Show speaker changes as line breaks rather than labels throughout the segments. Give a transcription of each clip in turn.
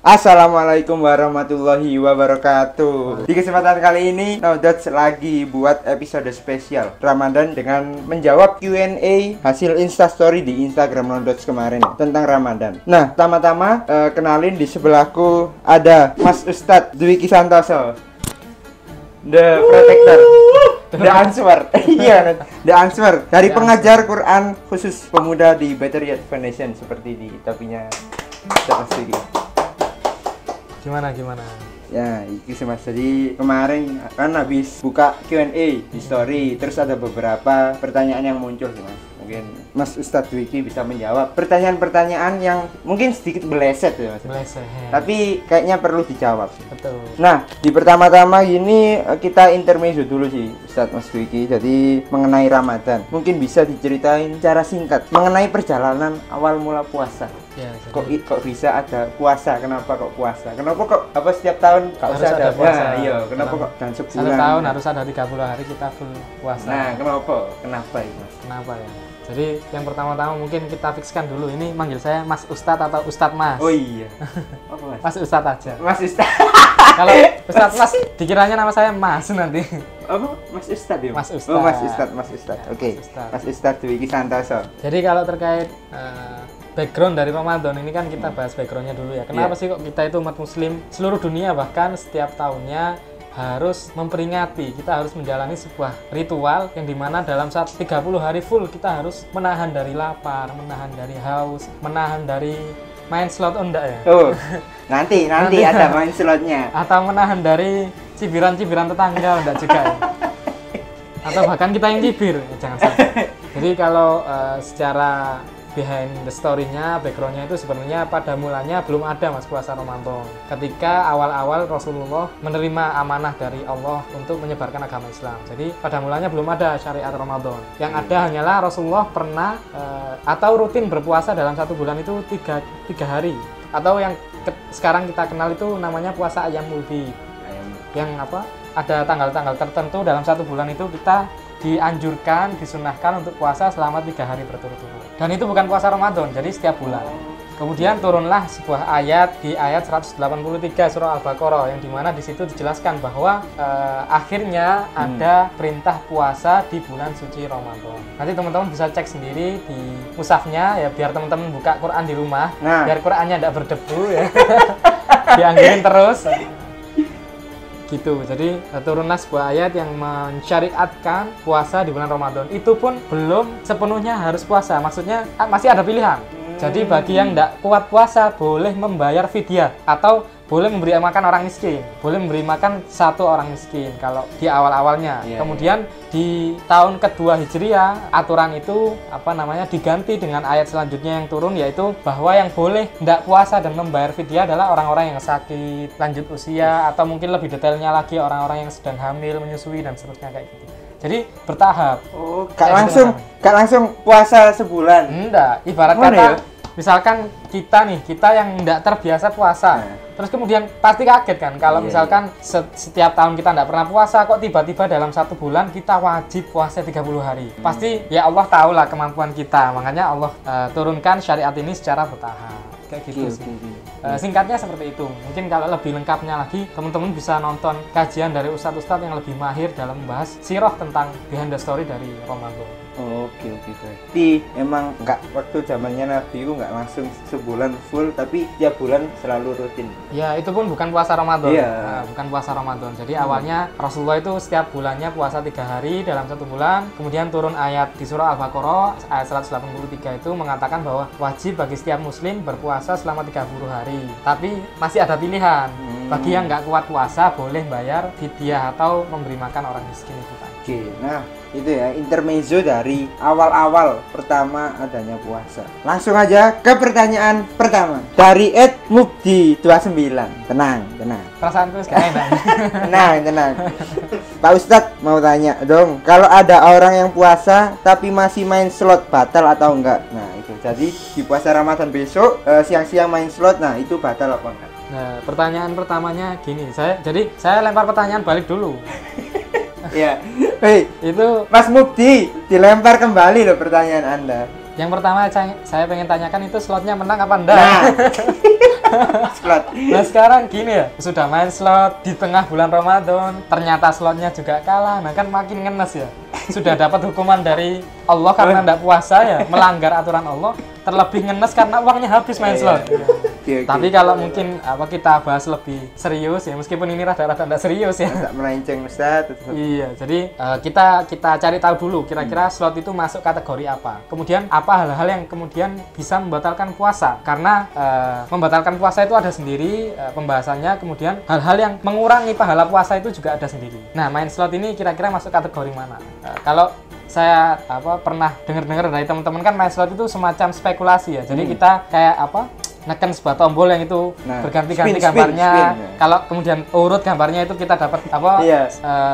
Assalamualaikum warahmatullahi wabarakatuh. Di kesempatan kali ini Naudots lagi buat episode spesial Ramadan dengan menjawab Q&A hasil Instastory di Instagram Naudots kemarin tentang Ramadan. Nah, pertama-tama kenalin, di sebelahku ada Mas Ustadz Dwiki Santoso, The Protector, The Answer. Iya, The Answer dari pengajar Quran khusus pemuda di Battery Foundation, seperti di topinya Ustadz Dwiki.
Gimana?
Ya, itu sih Mas. Jadi kemarin kan habis buka Q&A di story, terus ada beberapa pertanyaan yang muncul sih Mas. Mungkin Mas Ustadz Dwiki bisa menjawab pertanyaan-pertanyaan yang mungkin sedikit beleset ya Mas.
Beleset.
Tapi kayaknya perlu dijawab sih.
Betul.
Nah, di pertama-tama gini kita intermezzo dulu sih Ustadz Mas Dwiki. Jadi mengenai Ramadan, mungkin bisa diceritain secara singkat mengenai perjalanan awal mula puasa.
Ya,
Kok bisa ada puasa? Kenapa kok puasa? Kenapa kok setiap tahun nggak usah ada puasa? Nah, iya, kenapa kok dan sebulan?
Satu tahun harus ada 30 hari kita full puasa.
Nah, kenapa itu Mas?
Kenapa ya? Jadi yang pertama-tama mungkin kita fikskan dulu, ini manggil saya Mas Ustadz atau Ustadz Mas?
Oh iya. Apa Mas?
Mas Ustadz aja.
Mas Ustadz.
Kalau Ustadz Mas dikiranya nama saya Mas nanti.
Apa? Mas Ustadz ya?
Mas Ustadz.
Oh, Mas Ustadz.
Ya,
Oke.
Mas Ustadz.
Mas Ustadz Dwiki Santoso.
Jadi kalau terkait background dari Ramadan ini kan kita bahas backgroundnya dulu ya. Kenapa sih kok kita itu umat muslim seluruh dunia bahkan setiap tahunnya harus memperingati, kita harus menjalani sebuah ritual yang dimana dalam saat 30 hari full kita harus menahan dari lapar, menahan dari haus, menahan dari main slot enggak ya?
Oh, nanti ada main slotnya.
Atau menahan dari cibiran-cibiran tetangga enggak juga ya? Atau bahkan kita yang cibir, jangan sampai. Jadi kalau secara behind the story-nya, background-nya itu sebenarnya pada mulanya belum ada Mas puasa Ramadan. Ketika awal-awal Rasulullah menerima amanah dari Allah untuk menyebarkan agama Islam. Jadi pada mulanya belum ada syariat Ramadan. Yang ada hanyalah Rasulullah pernah atau rutin berpuasa dalam satu bulan itu tiga hari. Atau yang sekarang kita kenal itu namanya puasa Ayyamul Bid. Yang apa? Ada tanggal-tanggal tertentu dalam satu bulan itu kita dianjurkan, disunahkan untuk puasa selama 3 hari berturut-turut. Dan itu bukan puasa Ramadan, jadi setiap bulan. Kemudian turunlah sebuah ayat di ayat 183 surah Al-Baqarah yang dimana di situ dijelaskan bahwa akhirnya ada perintah puasa di bulan suci Ramadan. Nanti teman-teman bisa cek sendiri di mushafnya ya, biar teman-teman buka Quran di rumah, biar Qurannya tidak berdebu ya. Dianggirin terus. Gitu. Jadi turunlah sebuah ayat yang mensyariatkan puasa di bulan Ramadan. Itu pun belum sepenuhnya harus puasa. Maksudnya masih ada pilihan. Jadi bagi yang tidak kuat puasa boleh membayar fidyah atau boleh memberi makan orang miskin. Boleh memberi makan satu orang miskin kalau di awal-awalnya. Kemudian di tahun kedua Hijriah aturan itu diganti dengan ayat selanjutnya yang turun, yaitu bahwa yang boleh tidak puasa dan membayar fidyah adalah orang-orang yang sakit, lanjut usia, atau mungkin lebih detailnya lagi orang-orang yang sedang hamil, menyusui dan seterusnya kayak gitu. Jadi bertahap.
Oh, gak langsung puasa sebulan.
Enggak, ibarat kata misalkan kita yang tidak terbiasa puasa, terus kemudian pasti kaget kan kalau misalkan setiap tahun kita tidak pernah puasa, kok tiba-tiba dalam satu bulan kita wajib puasa 30 hari. Pasti ya Allah tahulah kemampuan kita, makanya Allah turunkan syariat ini secara bertahap. Kayak gitu sih. Singkatnya seperti itu. Mungkin kalau lebih lengkapnya lagi, teman-teman bisa nonton kajian dari ustadz-ustadz yang lebih mahir dalam membahas sirah tentang behind the story dari Ramadan.
Oke. Berarti emang waktu zamannya Nabi itu nggak langsung sebulan full, tapi tiap bulan selalu rutin.
Ya, itu pun bukan puasa Ramadan.
Bukan
puasa Ramadan. Jadi awalnya Rasulullah itu setiap bulannya puasa 3 hari dalam satu bulan. Kemudian turun ayat di surah Al-Baqarah ayat 183 itu mengatakan bahwa wajib bagi setiap muslim berpuasa selama 30 hari. Tapi masih ada pilihan. Bagi yang nggak kuat puasa boleh bayar fidyah atau memberi makan orang miskin itu.
Oke, nah itu ya intermezzo dari awal-awal pertama adanya puasa. Langsung aja ke pertanyaan pertama dari @mukdi29. Tenang.
Perasaanku sekarang enak.
Tenang. Pak Ustadz mau tanya dong, kalau ada orang yang puasa tapi masih main slot, batal atau enggak? Nah itu, jadi di puasa Ramadan besok siang-siang main slot, nah itu batal apa enggak?
Nah, pertanyaan pertamanya gini, saya lempar pertanyaan balik dulu.
Iya. Hei,
itu
Mas Mukdi, dilempar kembali loh pertanyaan Anda.
Yang pertama saya pengen tanyakan itu slotnya menang apa enggak?
Nah. Slot.
Nah sekarang gini ya, sudah main slot di tengah bulan Ramadan, ternyata slotnya juga kalah, nah kan makin ngenes ya. Sudah dapat hukuman dari Allah karena tidak puasa ya, melanggar aturan Allah, terlebih ngenes karena uangnya habis main slot.
Oke.
Tapi kalau mungkin kita bahas lebih serius ya, meskipun ini rada-rada tidak serius ya.
Tak melenceng Ustaz.
Iya, jadi kita cari tahu dulu kira-kira slot itu masuk kategori apa. Kemudian apa hal-hal yang kemudian bisa membatalkan puasa? Karena membatalkan puasa itu ada sendiri pembahasannya. Kemudian hal-hal yang mengurangi pahala puasa itu juga ada sendiri. Nah, main slot ini kira-kira masuk kategori mana? Kalau saya pernah dengar-dengar dari teman-teman kan main slot itu semacam spekulasi ya. Jadi kita kayak neken sebuah tombol yang itu berganti-ganti gambarnya. Kalau kemudian urut gambarnya itu kita dapat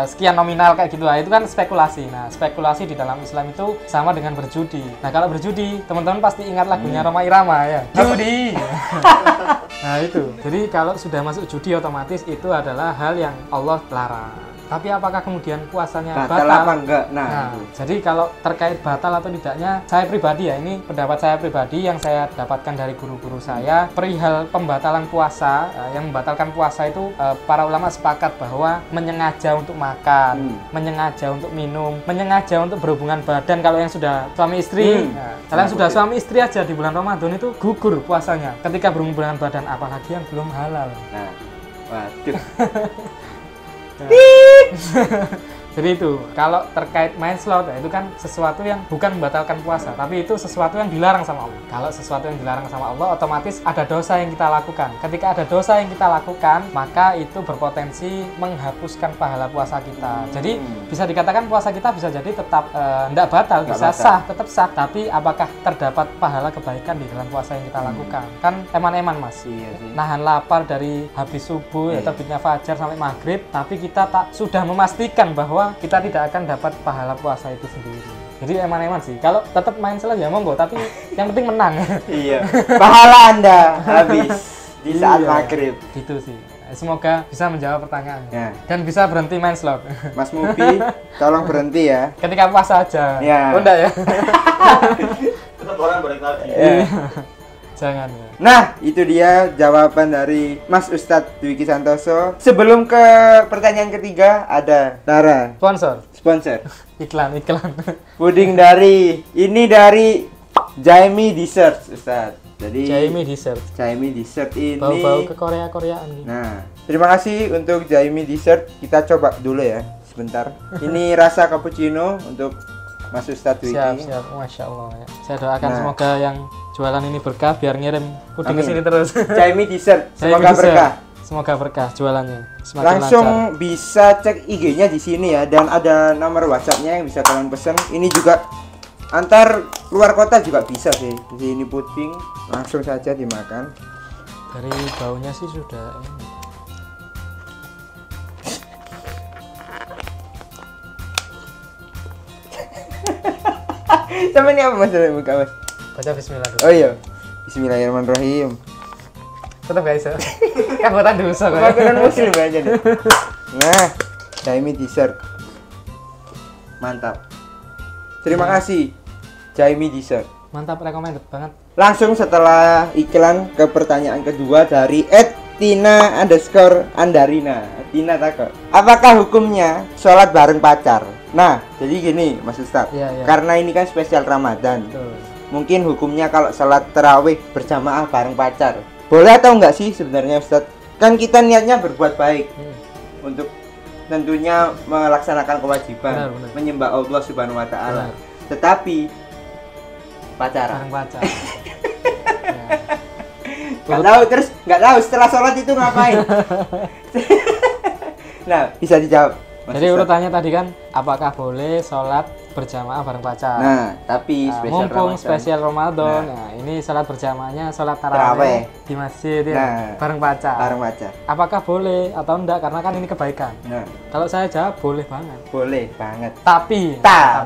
sekian nominal kayak gitu. Nah, itu kan spekulasi. Nah, spekulasi di dalam Islam itu sama dengan berjudi. Nah, kalau berjudi, teman-teman pasti ingat lagunya Rhoma Irama ya. Judi. Nah, itu. Jadi kalau sudah masuk judi otomatis itu adalah hal yang Allah larang. Tapi apakah kemudian puasanya batal?
Apa enggak? Nah,
jadi kalau terkait batal atau tidaknya, saya pribadi ya, ini pendapat saya pribadi yang saya dapatkan dari guru-guru saya, perihal pembatalan puasa, yang membatalkan puasa itu para ulama sepakat bahwa menyengaja untuk makan, menyengaja untuk minum, menyengaja untuk berhubungan badan kalau yang sudah suami istri. Kalau yang sudah suami istri aja di bulan Ramadan itu gugur puasanya ketika berhubungan badan, apalagi yang belum halal.
Nah, waduh.
Jadi itu, kalau terkait main slot ya, itu kan sesuatu yang bukan membatalkan puasa, tapi itu sesuatu yang dilarang sama Allah. Kalau sesuatu yang dilarang sama Allah, otomatis ada dosa yang kita lakukan. Ketika ada dosa yang kita lakukan, maka itu berpotensi menghapuskan pahala puasa kita. Jadi bisa dikatakan puasa kita bisa jadi tetap tidak batal, bisa sah, tetap sah. Tapi apakah terdapat pahala kebaikan di dalam puasa yang kita lakukan? Kan eman-eman mas. Nahan lapar dari habis subuh ya terbitnya fajar sampai maghrib, tapi kita sudah memastikan bahwa kita tidak akan dapat pahala puasa itu sendiri. Jadi eman-eman sih. Kalau tetap main slot ya monggo, tapi yang penting menang.
Iya. Pahala Anda habis di saat maghrib.
Gitu sih. Semoga bisa menjawab pertanyaannya dan bisa berhenti main slot.
Mas Mubi, tolong berhenti ya.
Ketika puasa aja.
Ya.
Oh, enggak ya?
Tetap orang balik lagi.
Jangan ya.
Nah, itu dia jawaban dari Mas Ustadz Dwiki Santoso. Sebelum ke pertanyaan ketiga, ada Tara. Sponsor.
Iklan.
Puding dari Jaime Dessert, Ustadz. Jadi Jaime Dessert ini
bau-bau ke Korea-Koreaan gitu.
Nah, terima kasih untuk Jaime Dessert. Kita coba dulu ya, sebentar. Ini rasa cappuccino untuk Mas Ustadz Dwiki.
Siap, Masya Allah ya. Saya doakan semoga yang jualan ini berkah biar ngirim puding ke sini terus.
Jaime Dessert, semoga berkah.
Semoga berkah jualannya. Semakin
langsung
lancar.
Bisa cek IG-nya di sini ya, dan ada nomor WhatsApp-nya yang bisa kalian pesan. Ini juga antar luar kota juga bisa sih. Di sini puding langsung saja dimakan.
Dari baunya sih sudah enak.
Sama ini apa mas? Buka mas.
Baca Bismillah dulu.
Oh iya. Bismillahirrahmanirrahim.
Tetap guys ya. Kan buatan dosa kok.
Makanan muslim aja deh. Nah, Jaime Dessert. Mantap. Terima kasih Jaime Dessert.
Mantap, recommended banget.
Langsung setelah iklan ke pertanyaan kedua dari @tina_andarina. Tina takut. Apakah hukumnya sholat bareng pacar? Nah, jadi gini Mas Ustadz. Karena ini kan spesial Ramadan. Mungkin hukumnya kalau sholat tarawih berjamaah bareng pacar, boleh atau enggak sih sebenarnya Ustadz? Kan kita niatnya berbuat baik untuk tentunya melaksanakan kewajiban, menyembah Allah Subhanahu wa Ta'ala. Tetapi pacaran.
Pacar.
Nggak tahu setelah sholat itu ngapain. Nah, bisa dijawab.
Jadi urutannya tadi kan, apakah boleh sholat berjamaah bareng pacar?
Nah, tapi
spesial Ramadan. Nah, ini sholat berjamaahnya sholat tarawih di masjid ya, bareng pacar. Apakah boleh atau enggak? Karena kan ini kebaikan. Nah, kalau saya jawab boleh banget.
Boleh banget.
Tapi. Nah,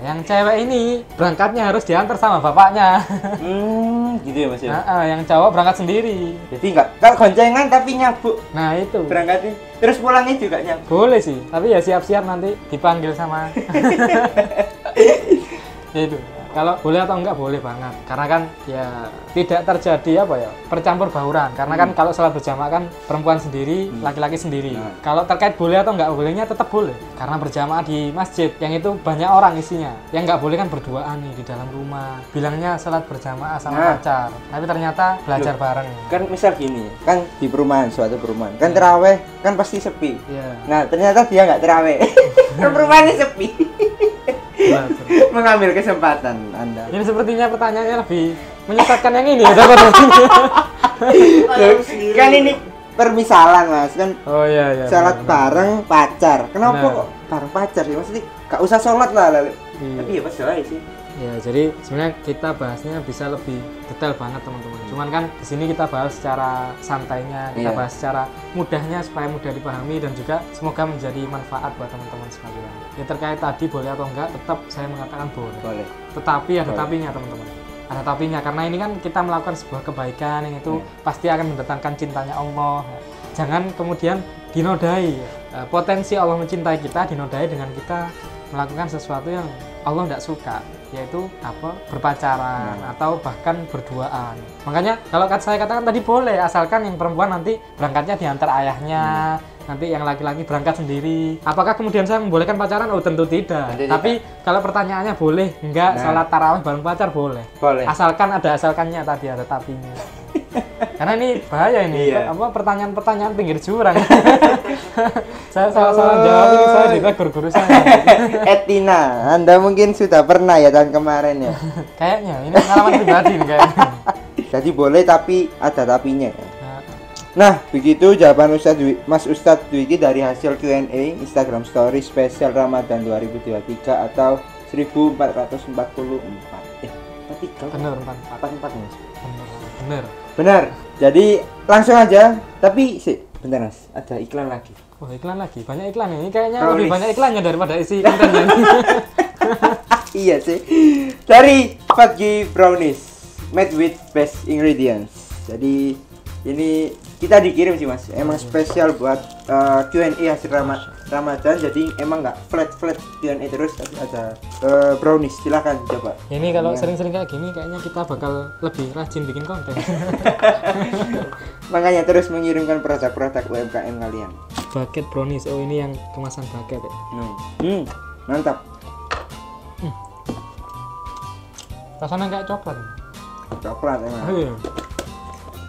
yang cewek ini berangkatnya harus diantar sama bapaknya.
Gitu ya Mas ya?
Yang cowok berangkat sendiri.
Jadi enggak goncengan tapi nyabuk.
Nah, itu.
Berangkatnya. Terus pulangnya juga nyabuk.
Boleh sih, tapi ya siap-siap nanti dipanggil sama. Itu. Kalau boleh atau enggak boleh banget. Karena kan ya tidak terjadi apa ya percampur bauran. Karena kan kalau sholat berjamaah kan perempuan sendiri, laki-laki sendiri. Kalau terkait boleh atau enggak bolehnya tetap boleh. Karena berjamaah di masjid yang itu banyak orang isinya. Yang enggak boleh kan berduaan nih di dalam rumah. Bilangnya sholat berjamaah sama pacar. Tapi ternyata belajar bareng.
Kan misal gini, kan di perumahan, suatu perumahan. Kan terawih kan pasti sepi.
Iya.
Nah, ternyata dia nggak terawih. Kan perumahannya sepi. Mengambil kesempatan Anda.
Ini sepertinya pertanyaannya lebih menyesatkan yang ini ya, daripada
Kan ini permisalan Mas, kan
oh iya.
sholat
benar.
bareng pacar. Kenapa
Benar.
kok bareng pacar sih? Maksudnya gak usah sholat lah lalu.
Iya.
Tapi ya pasti aja sih.
Ya, jadi sebenarnya kita bahasnya bisa lebih detail banget teman-teman. Cuman kan di sini kita bahas secara santainya, kita
Iya.
bahas secara mudahnya supaya mudah dipahami dan juga semoga menjadi manfaat buat teman-teman sekalian. Ya terkait tadi boleh atau enggak, tetap saya mengatakan boleh.
Boleh.
Tetapi ada tapinya teman-teman. Ada tapinya karena ini kan kita melakukan sebuah kebaikan yang itu pasti akan mendatangkan cintanya Allah. Jangan kemudian dinodai. Potensi Allah mencintai kita dinodai dengan kita melakukan sesuatu yang Allah tidak suka, yaitu apa, berpacaran atau bahkan berduaan. Makanya kalau saya katakan tadi boleh, asalkan yang perempuan nanti berangkatnya diantar ayahnya, nanti yang laki-laki berangkat sendiri. Apakah kemudian saya membolehkan pacaran? Oh tentu tidak. Tapi kalau pertanyaannya boleh enggak sholat tarawih bareng pacar, boleh.
Boleh.
Asalkan ada asalkannya tadi, ada tapinya. Karena ini bahaya ini,
Iya.
apa pertanyaan-pertanyaan pinggir jurang. Saya salah jawab ini, saya juga guru-guru saya.
Etina, Anda mungkin sudah pernah ya tahun kemarin ya.
Kayaknya ini pengalaman pribadi nih kayaknya.
Jadi boleh tapi ada tapinya ya.
Nah,
Nah, begitu jawaban Mas Ustadz Dwiki dari hasil Q&A Instagram Story spesial Ramadan 2023 atau 1444. 43.
bener
44 Mas.
bener.
Benar. Jadi langsung aja. Tapi bentar Mas, ada iklan lagi.
Wah, iklan lagi, banyak iklan ini kayaknya
Brownies.
lebih banyak iklannya daripada isi kontennya.
Iya sih. Dari Fatgi Brownies made with best ingredients. Jadi ini kita dikirim sih Mas. Emang spesial buat Q&A hasil Ramadan. Jadi emang nggak flat Q&A terus, tapi ada brownies. Silakan coba.
Ini kalau sering-sering kayak gini kayaknya kita bakal lebih rajin bikin konten.
Makanya terus mengirimkan produk-produk UMKM kalian.
Bucket brownies, oh ini yang kemasan bucket ya.
Mantap.
Rasanya kayak coklat.
Coklat emang.
Oh, iya.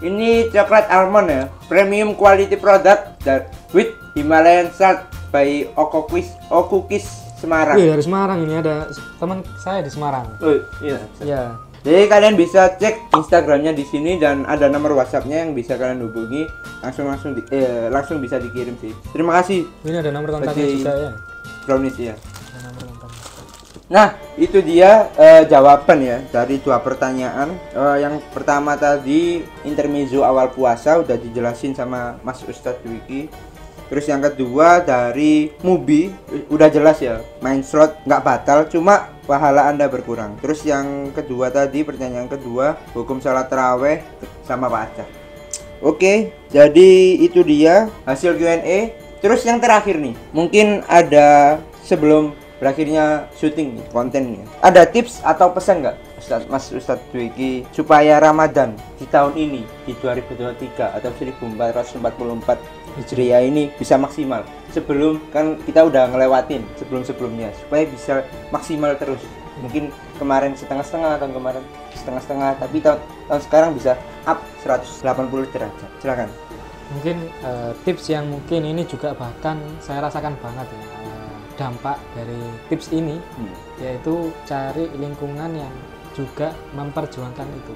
Ini coklat almond ya, premium quality product with Himalayan salt by Okukis Semarang.
Wih, dari Semarang ini ada teman saya di Semarang.
Oh, iya.
Ya.
Jadi kalian bisa cek Instagramnya di sini dan ada nomor WhatsAppnya yang bisa kalian hubungi, langsung bisa dikirim sih. Terima kasih
Ini ada nomor kontaknya
Bagi-
juga ya.
Brownies ya.
Ada nomor kontaknya.
Nah, itu dia jawaban ya dari dua pertanyaan. Yang pertama tadi intermezzo awal puasa udah dijelasin sama Mas Ustadz Dwiki. Terus yang kedua dari Mubi udah jelas ya, main slot nggak batal, cuma pahala Anda berkurang. Terus yang kedua tadi pertanyaan kedua, hukum salat taraweh sama pacar. Oke, jadi itu dia hasil Q&A. Terus yang terakhir nih, mungkin ada sebelum berakhirnya syuting nih, kontennya. Ada tips atau pesan nggak Mas Ustadz Dwiki supaya Ramadan di tahun ini di 2023 atau 1444 Hijriah ini bisa maksimal? Sebelum kan kita udah ngelewatin sebelum-sebelumnya supaya bisa maksimal terus. Mungkin kemarin setengah-setengah, tahun kemarin setengah-setengah, tapi tahun sekarang bisa up 180 derajat. Silakan.
Mungkin tips yang mungkin ini juga bahkan saya rasakan banget ya, dampak dari tips ini yaitu cari lingkungan yang juga memperjuangkan itu.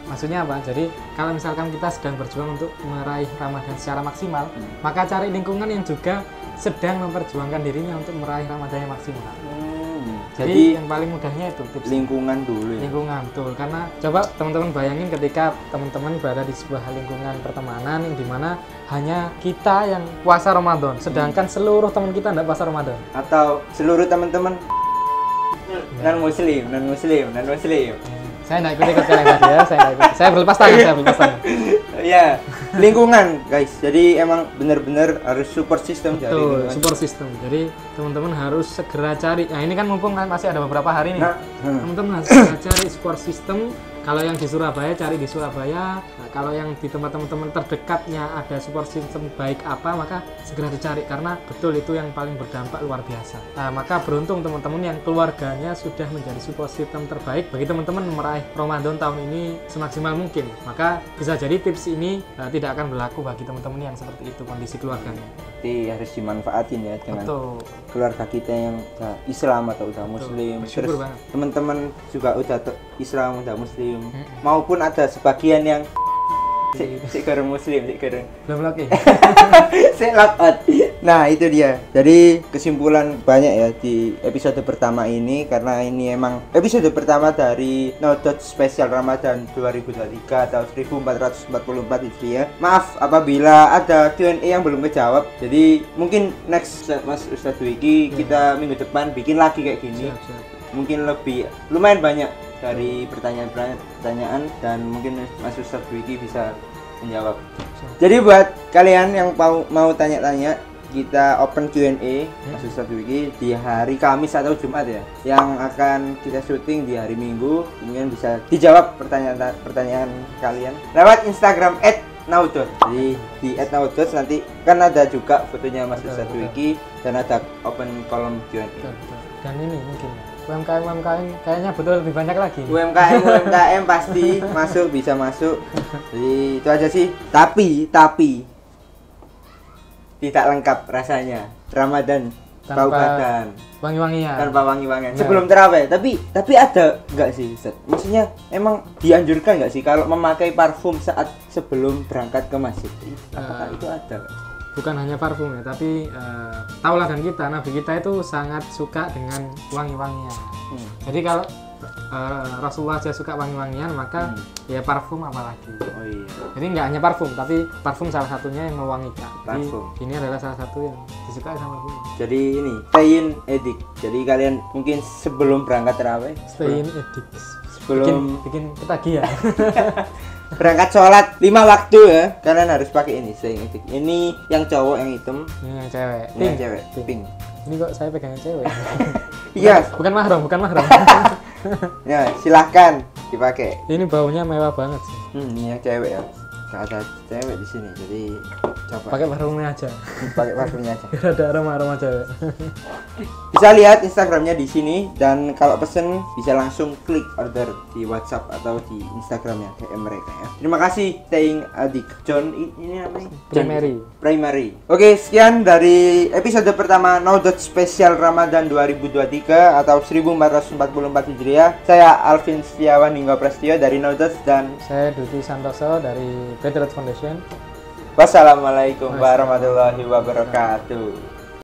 Maksudnya apa? Jadi kalau misalkan kita sedang berjuang untuk meraih Ramadan secara maksimal, maka cari lingkungan yang juga sedang memperjuangkan dirinya untuk meraih Ramadan yang maksimal. Jadi yang paling mudahnya itu tips
lingkungan dulu ya.
lingkungan, betul. Karena coba teman-teman bayangin ketika teman-teman berada di sebuah lingkungan pertemanan yang dimana hanya kita yang puasa Ramadan, sedangkan seluruh teman kita tidak puasa Ramadan.
Atau seluruh teman-teman non muslim.
Saya tidak ikut kalian tadi ya, saya berlepas tangan.
Ya. lingkungan guys, jadi emang bener-bener harus support system dari
Betul,
lingkungan.
support system. Jadi teman-teman harus segera cari. Nah ini kan mumpung kan masih ada beberapa hari nih. Teman-teman harus segera cari support system. Kalau yang di Surabaya cari di Surabaya. Nah, kalau yang di tempat teman-teman terdekatnya ada support system baik apa, maka segera dicari karena betul itu yang paling berdampak luar biasa. Nah, maka beruntung teman-teman yang keluarganya sudah menjadi support system terbaik bagi teman-teman meraih Ramadan tahun ini semaksimal mungkin. Maka bisa jadi tips ini tidak akan berlaku bagi teman-teman yang seperti itu kondisi keluarganya.
Jadi harus dimanfaatin ya dengan
Betul.
keluarga kita yang udah Islam atau udah Muslim.
Bersyukur
Terus
banget.
teman-teman juga udah Islam, udah Muslim, maupun ada sebagian yang si kurang Muslim, si kurang
Belum lagi.
si logout. Nah itu dia. Jadi kesimpulan banyak ya di episode pertama ini, karena ini emang episode pertama dari No Dot Spesial Ramadan 2023 atau 1444 Hijriah. Maaf apabila ada Q&A yang belum kejawab. Jadi mungkin next Mas Ustadz Wiki kita minggu depan bikin lagi kayak gini.
Siap.
Mungkin lebih lumayan banyak dari pertanyaan dan mungkin Mas Ustadz Wiki bisa menjawab. Jadi buat kalian yang mau tanya-tanya, kita open Q&A Mas Ustadz Wiki di hari Kamis atau Jumat ya, yang akan kita syuting di hari Minggu. Kemudian bisa dijawab pertanyaan kalian lewat Instagram @naudot. Jadi di @naudot nanti kan ada juga fotonya Mas Ustadz Wiki dan ada open kolom Q&A.
Dan ini mungkin UMKM kayaknya betul lebih banyak lagi.
UMKM pasti masuk, bisa masuk. Jadi itu aja sih. Tapi tidak lengkap rasanya Ramadan Kabupaten
wangi-wangian.
tanpa wangi-wangian. Sebelum terawih, tapi ada enggak sih, Ustaz? Maksudnya emang dianjurkan enggak sih kalau memakai parfum saat sebelum berangkat ke masjid? Apakah itu ada?
Bukan hanya parfum ya, tapi tauladan kita, Nabi kita itu sangat suka dengan wangi-wangian. Jadi kalau Rasulullah aja suka wangi-wangian, maka ya parfum apalagi.
Oh iya.
Jadi nggak hanya parfum, tapi parfum salah satunya yang mewangikan. Jadi
Parfum.
ini adalah salah satu yang disukai sama Rasulullah.
Jadi ini Stayin Edik. Jadi kalian mungkin sebelum berangkat terawih,
Stay in edict.
sebelum
Bikin ketagihan.
berangkat sholat 5 waktu ya, kalian harus pakai ini Stayin Edik. Ini yang cowok, yang hitam,
Ini yang cewek.
ini yang cewek, pink.
Ini kok saya pegangnya cewek.
Iya.
Bukan mahram.
Ya, silahkan dipakai.
Ini baunya mewah banget sih.
Ini yang cewek ya. Gak ada cewek di sini, jadi coba
Pakai parfumnya aja.
pakai parfumnya aja.
Biar ada aroma cewek.
Bisa lihat Instagramnya di sini, dan kalau pesen bisa langsung klik order di WhatsApp atau di Instagramnya DM mereka ya. Terima kasih Stayin Edik. John ini namanya Primary. Oke, sekian dari episode pertama No Dot Spesial Ramadan 2023 atau 1444 Hijriah. Saya Alvin Setiawan Hingga Prestio dari No Dot, dan
Saya Duti Santoso dari Patriot Foundation.
wassalamualaikum warahmatullahi wabarakatuh.